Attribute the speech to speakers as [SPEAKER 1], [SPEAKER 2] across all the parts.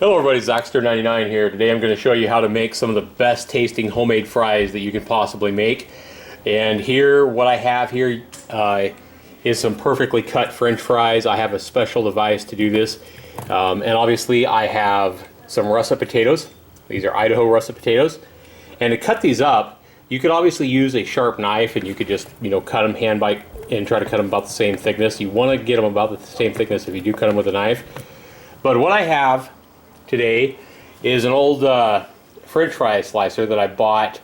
[SPEAKER 1] Hello everybody, Zackster99 here. Today I'm going to show you how to make some of the best tasting homemade fries that you can possibly make. And here, what I have here is some perfectly cut French fries. I have a special device to do this. And obviously I have some russet potatoes. These are Idaho russet potatoes. And to cut these up, you could obviously use a sharp knife and you could just, cut them hand bite and try to cut them about the same thickness. You want to get them about the same thickness if you do cut them with a knife. But what I have today is an old French fry slicer that I bought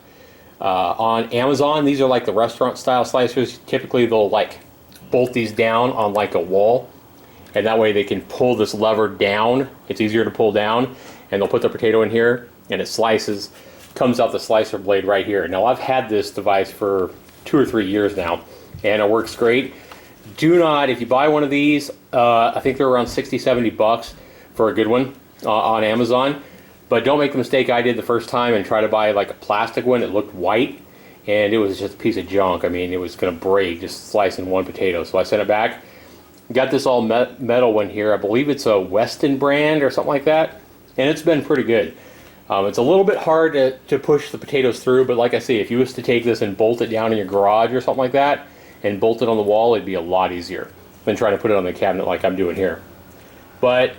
[SPEAKER 1] on Amazon. These are like the restaurant style slicers. Typically they'll like bolt these down on like a wall, and that way they can pull this lever down. It's easier to pull down, and they'll put the potato in here and it slices, comes out the slicer blade right here. Now I've had this device for 2 or 3 years now and it works great. Do not, if you buy one of these, I think they're around 60-70 bucks for a good one on Amazon, but don't make the mistake I did the first time and try to buy like a plastic one. It looked white and it was just a piece of junk. I mean, it was gonna break just slicing one potato, so I sent it back. Got this all metal one here. I believe it's a Weston brand or something like that, and it's been pretty good. It's a little bit hard to push the potatoes through, but like I say, if you was to take this and bolt it down in your garage or something like that and bolt it on the wall, it'd be a lot easier than trying to put it on the cabinet like I'm doing here. But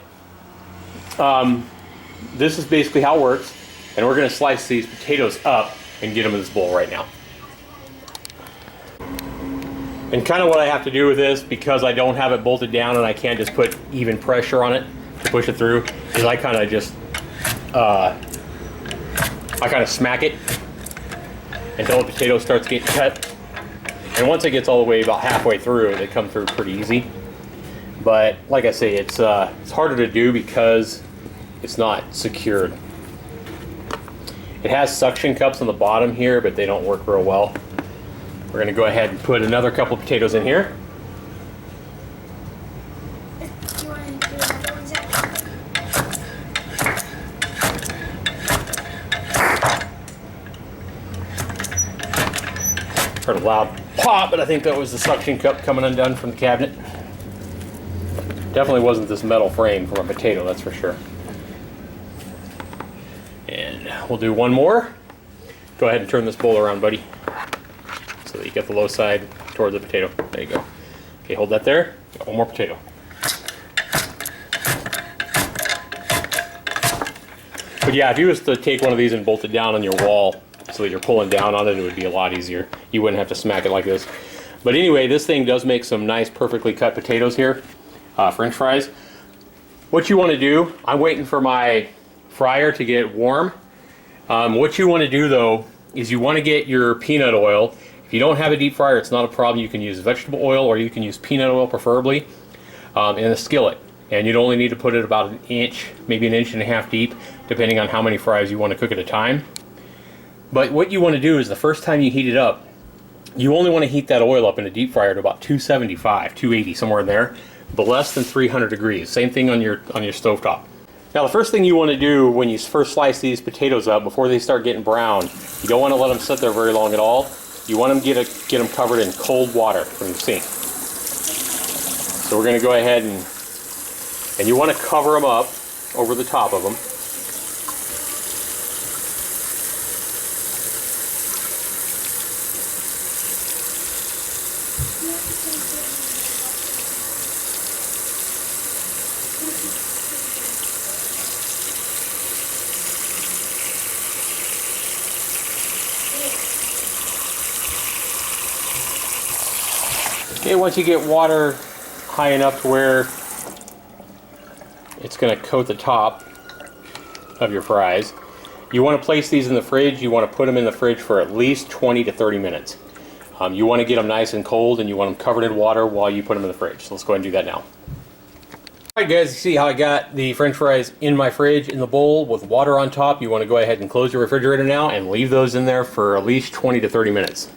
[SPEAKER 1] this is basically how it works, and we're going to slice these potatoes up and get them in this bowl right now. And kind of what I have to do with this, because I don't have it bolted down and I can't just put even pressure on it to push it through, is I kind of just smack it until the potato starts getting cut. And once it gets all the way about halfway through, they come through pretty easy. But like I say, it's harder to do because it's not secured. It has suction cups on the bottom here, but they don't work real well. We're going to go ahead and put another couple of potatoes in here. Heard a loud pop, but I think that was the suction cup coming undone from the cabinet. Definitely wasn't this metal frame from a potato, that's for sure. And we'll do one more. Go ahead and turn this bowl around, buddy, so that you get the low side towards the potato. There you go. Okay, hold that there. Got one more potato. But yeah, if you was to take one of these and bolt it down on your wall so that you're pulling down on it, it would be a lot easier. You wouldn't have to smack it like this. But anyway, this thing does make some nice, perfectly cut potatoes here. French fries. What you want to do, I'm waiting for my fryer to get warm. What you want to do though is you want to get your peanut oil. If you don't have a deep fryer, it's not a problem. You can use vegetable oil or you can use peanut oil preferably in a skillet. And you'd only need to put it about an inch, maybe an inch and a half deep, depending on how many fries you want to cook at a time. But what you want to do is the first time you heat it up, you only want to heat that oil up in a deep fryer to about 275, 280, somewhere in there, but less than 300 degrees. Same thing on your stovetop. Now the first thing you want to do when you first slice these potatoes up, before they start getting brown, you don't want to let them sit there very long at all. You want them get them covered in cold water from the sink. So we're going to go ahead and you want to cover them up over the top of them. Okay, once you get water high enough to where it's going to coat the top of your fries, you want to place these in the fridge. You want to put them in the fridge for at least 20 to 30 minutes. You want to get them nice and cold, and you want them covered in water while you put them in the fridge. So let's go ahead and do that now. Alright guys, you see how I got the French fries in my fridge in the bowl with water on top. You want to go ahead and close your refrigerator now and leave those in there for at least 20 to 30 minutes.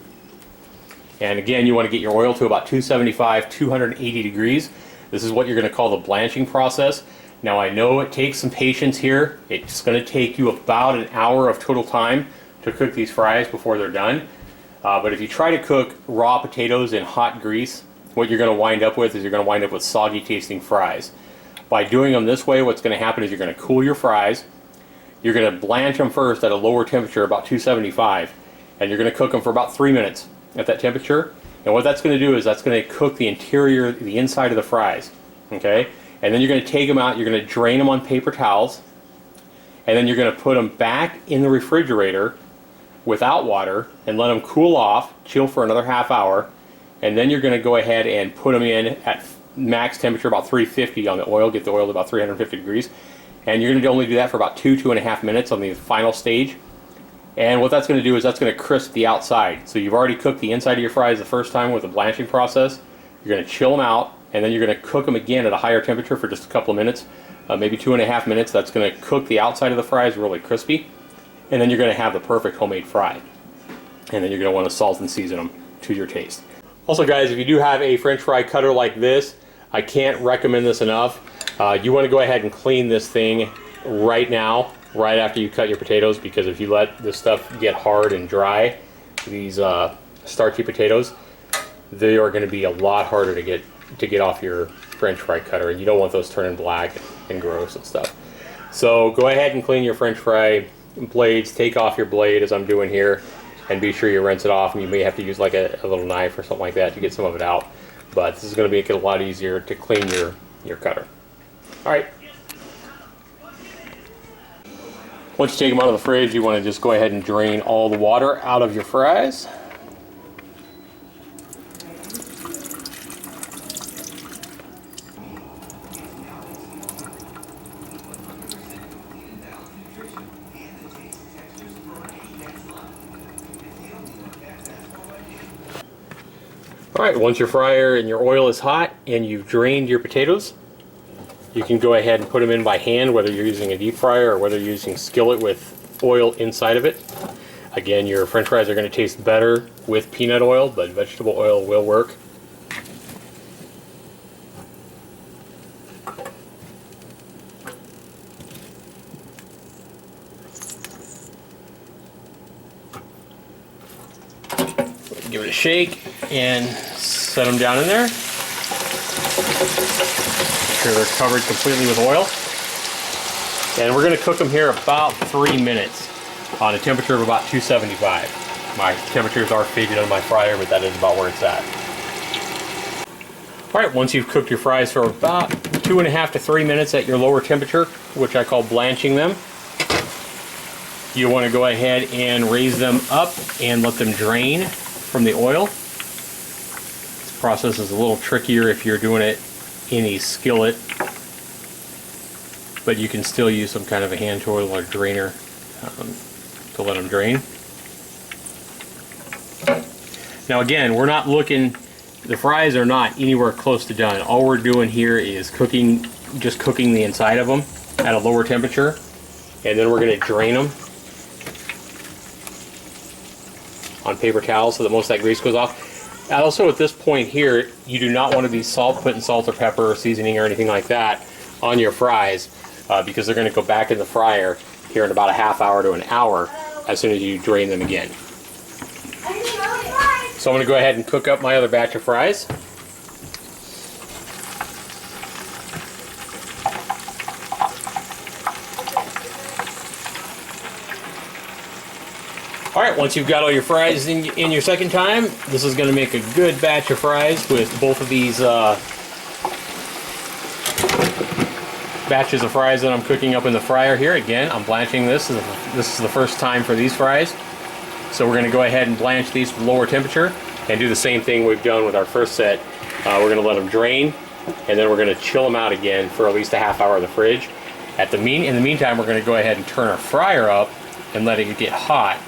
[SPEAKER 1] And again, you want to get your oil to about 275, 280 degrees. This is what you're going to call the blanching process. Now I know it takes some patience here. It's going to take you about an hour of total time to cook these fries before they're done. But if you try to cook raw potatoes in hot grease, what you're going to wind up with is you're going to wind up with soggy tasting fries. By doing them this way, what's going to happen is you're going to cool your fries. You're going to blanch them first at a lower temperature, about 275, and you're going to cook them for about 3 minutes at that temperature. And what that's going to do is that's going to cook the interior, the inside of the fries, okay? And then you're going to take them out, you're going to drain them on paper towels, and then you're going to put them back in the refrigerator without water and let them cool off, chill for another half hour, and then you're going to go ahead and put them in at max temperature, about 350 on the oil, get the oil to about 350 degrees, and you're going to only do that for about 2.5 minutes on the final stage. And what that's going to do is that's going to crisp the outside. So you've already cooked the inside of your fries the first time with the blanching process. You're going to chill them out, and then you're going to cook them again at a higher temperature for just a couple of minutes, maybe 2.5 minutes. That's going to cook the outside of the fries really crispy, and then you're going to have the perfect homemade fry. And then you're going to want to salt and season them to your taste. Also, guys, if you do have a French fry cutter like this, I can't recommend this enough. You want to go ahead and clean this thing right now, right after you cut your potatoes, because if you let this stuff get hard and dry, these starchy potatoes, they are going to be a lot harder to get off your French fry cutter, and you don't want those turning black and gross and stuff. So go ahead and clean your French fry blades, take off your blade as I'm doing here, and be sure you rinse it off, and you may have to use like a little knife or something like that to get some of it out. But this is going to make it a lot easier to clean your cutter. Alright. Once you take them out of the fridge, you want to just go ahead and drain all the water out of your fries. Alright, once your fryer and your oil is hot and you've drained your potatoes, you can go ahead and put them in by hand, whether you're using a deep fryer or whether you're using a skillet with oil inside of it. Again, your French fries are going to taste better with peanut oil, but vegetable oil will work. Give it a shake and set them down in there. Make sure they're covered completely with oil. And we're going to cook them here about 3 minutes on a temperature of about 275. My temperatures are figured on my fryer, but that is about where it's at. Alright, once you've cooked your fries for about 2.5 to 3 minutes at your lower temperature, which I call blanching them, you want to go ahead and raise them up and let them drain from the oil. This process is a little trickier if you're doing it in a skillet, but you can still use some kind of a hand tool or drainer to let them drain. Now again, we're not looking, the fries are not anywhere close to done. All we're doing here is cooking, just cooking the inside of them at a lower temperature, and then we're going to drain them on paper towels so that most of that grease goes off. And also at this point here, you do not want to be putting salt or pepper or seasoning or anything like that on your fries because they're going to go back in the fryer here in about a half hour to an hour as soon as you drain them again. So I'm going to go ahead and cook up my other batch of fries. Alright, once you've got all your fries in your second time, this is going to make a good batch of fries with both of these batches of fries that I'm cooking up in the fryer here. Again, I'm blanching this. This is the first time for these fries. So we're going to go ahead and blanch these to lower temperature and do the same thing we've done with our first set. We're going to let them drain, and then we're going to chill them out again for at least a half hour in the fridge. In the meantime, we're going to go ahead and turn our fryer up and let it get hot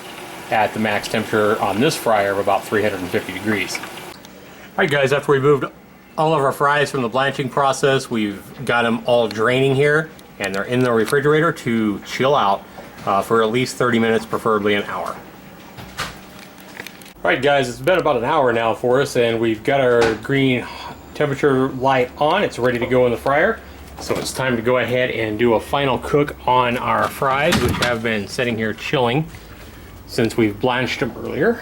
[SPEAKER 1] at the max temperature on this fryer of about 350 degrees. Alright guys, after we moved all of our fries from the blanching process, we've got them all draining here, and they're in the refrigerator to chill out for at least 30 minutes, preferably an hour. Alright guys, it's been about an hour now for us, and we've got our green temperature light on. It's ready to go in the fryer. So it's time to go ahead and do a final cook on our fries, which have been sitting here chilling since we've blanched them earlier.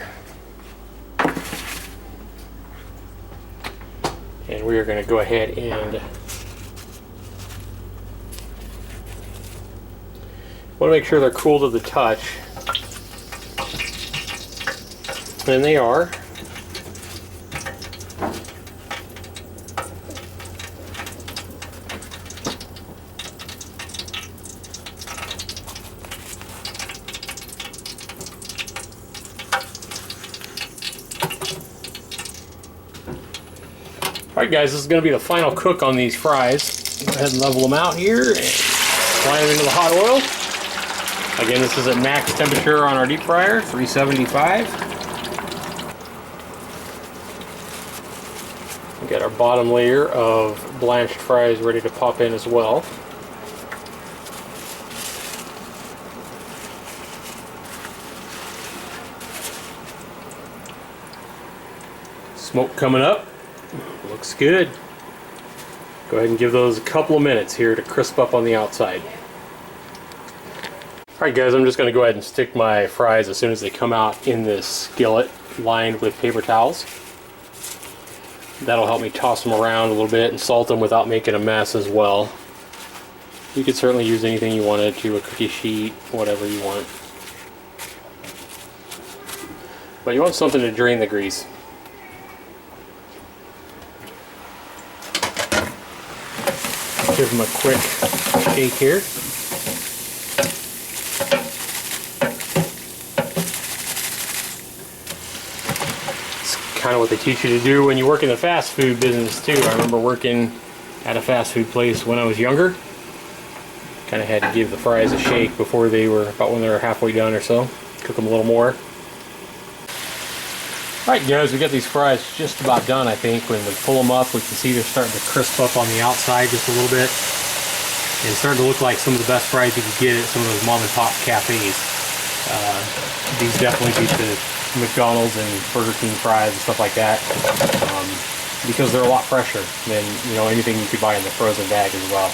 [SPEAKER 1] And we are going to go ahead and Want to make sure they're cool to the touch. And they are. Alright guys, this is going to be the final cook on these fries. Go ahead and level them out here and slide them into the hot oil. Again, this is at max temperature on our deep fryer, 375. We got our bottom layer of blanched fries ready to pop in as well. Smoke coming up. Looks good. Go ahead and give those a couple of minutes here to crisp up on the outside. Alright guys, I'm just going to go ahead and stick my fries as soon as they come out in this skillet lined with paper towels. That'll help me toss them around a little bit and salt them without making a mess as well. You could certainly use anything you wanted to, a cookie sheet, whatever you want. But you want something to drain the grease. Give them a quick shake here. It's kind of what they teach you to do when you work in the fast food business too. I remember working at a fast food place when I was younger. Kind of had to give the fries a shake before they were, about when they were halfway done or so. Cook them a little more. Alright guys, we got these fries just about done I think. When we pull them up, we can see they're starting to crisp up on the outside just a little bit. And starting to look like some of the best fries you can get at some of those mom and pop cafes. These definitely beat the McDonald's and Burger King fries and stuff like that. Because they're a lot fresher than anything you could buy in the frozen bag as well.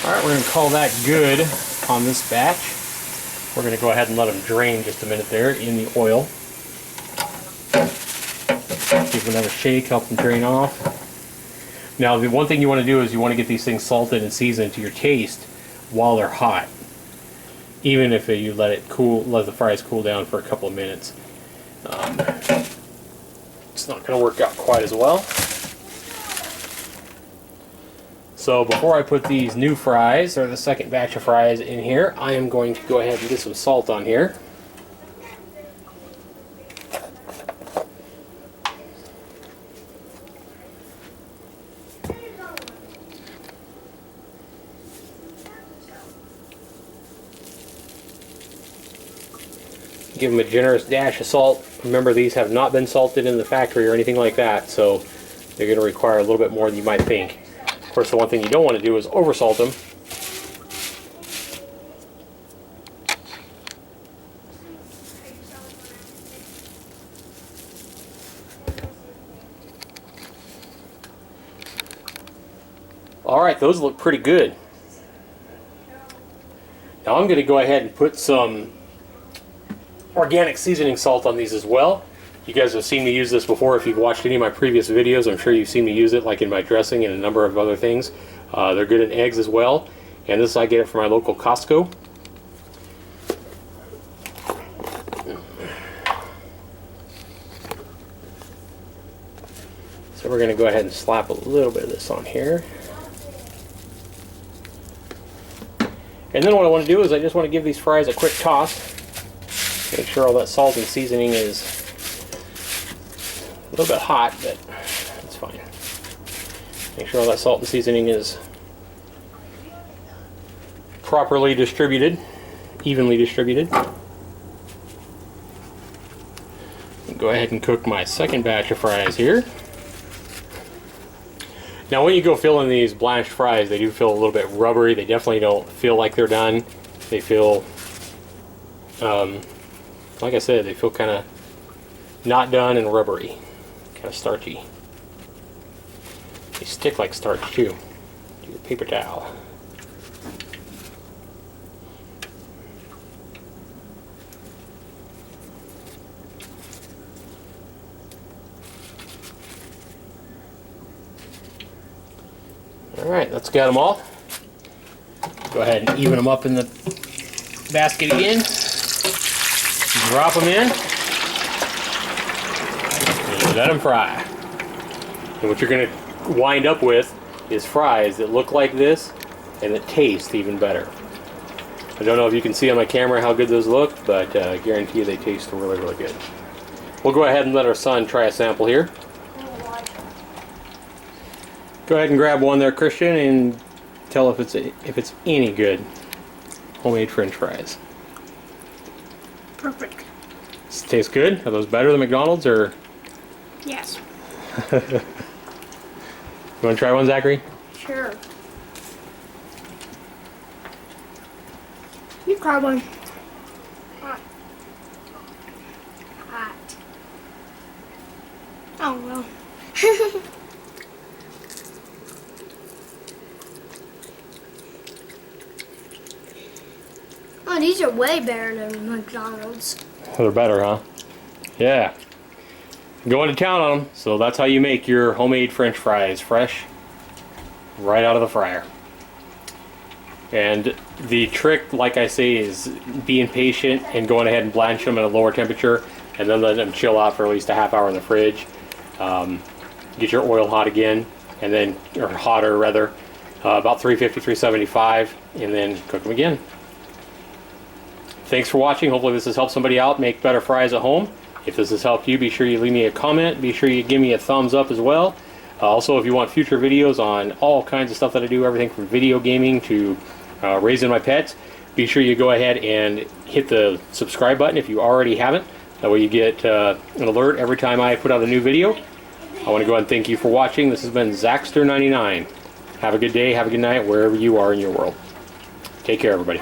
[SPEAKER 1] Alright, we're going to call that good on this batch. We're going to go ahead and let them drain just a minute there in the oil. Give them another shake, help them drain off. Now the one thing you want to do is you want to get these things salted and seasoned to your taste while they're hot. Even if you let the fries cool down for a couple of minutes. It's not going to work out quite as well. So before I put these new fries, or the second batch of fries in here, I am going to go ahead and get some salt on here. Give them a generous dash of salt. Remember, these have not been salted in the factory or anything like that, so they're going to require a little bit more than you might think. Of course, the one thing you don't want to do is oversalt them. Alright, those look pretty good. Now I'm going to go ahead and put some organic seasoning salt on these as well. You guys have seen me use this before. If you've watched any of my previous videos, I'm sure you've seen me use it, like in my dressing and a number of other things. They're good in eggs as well. And this I get it from my local Costco. So we're going to go ahead and slap a little bit of this on here. And then what I want to do is I just want to give these fries a quick toss. Make sure all that salt and seasoning is a little bit hot, but it's fine. Make sure all that salt and seasoning is properly distributed, evenly distributed. Go ahead and cook my second batch of fries here. Now when you go fill in these blanched fries, they do feel a little bit rubbery. They definitely don't feel like they're done. They feel, like I said, they feel kind of not done and rubbery, kind of starchy. They stick like starch too. Do your paper towel. Alright, let's get them all. Go ahead and even them up in the basket again. Drop them in. And let them fry. And what you're going to wind up with is fries that look like this and that taste even better. I don't know if you can see on my camera how good those look, but I guarantee you they taste really, really good. We'll go ahead and let our son try a sample here. Go ahead and grab one there, Christian, and tell if it's any good. Homemade French fries.
[SPEAKER 2] Perfect.
[SPEAKER 1] Does it taste good? Are those better than McDonald's or?
[SPEAKER 2] Yes.
[SPEAKER 1] You want to try one, Zachary?
[SPEAKER 2] Sure. You try one. Hot. Hot. Oh well. Oh, these are way better than McDonald's.
[SPEAKER 1] They're better, huh? Yeah. Going to town on them. So that's how you make your homemade French fries, fresh, right out of the fryer. And the trick, like I say, is being patient and going ahead and blanch them at a lower temperature, and then let them chill out for at least a half hour in the fridge. Get your oil hot again, and then, or hotter rather, about 350, 375, and then cook them again. Thanks for watching. Hopefully this has helped somebody out make better fries at home. If this has helped you, be sure you leave me a comment. Be sure you give me a thumbs up as well. Also, if you want future videos on all kinds of stuff that I do, everything from video gaming to raising my pets, be sure you go ahead and hit the subscribe button if you already haven't. That way you get an alert every time I put out a new video. I want to go ahead and thank you for watching. This has been Zaxter99. Have a good day, have a good night, wherever you are in your world. Take care, everybody.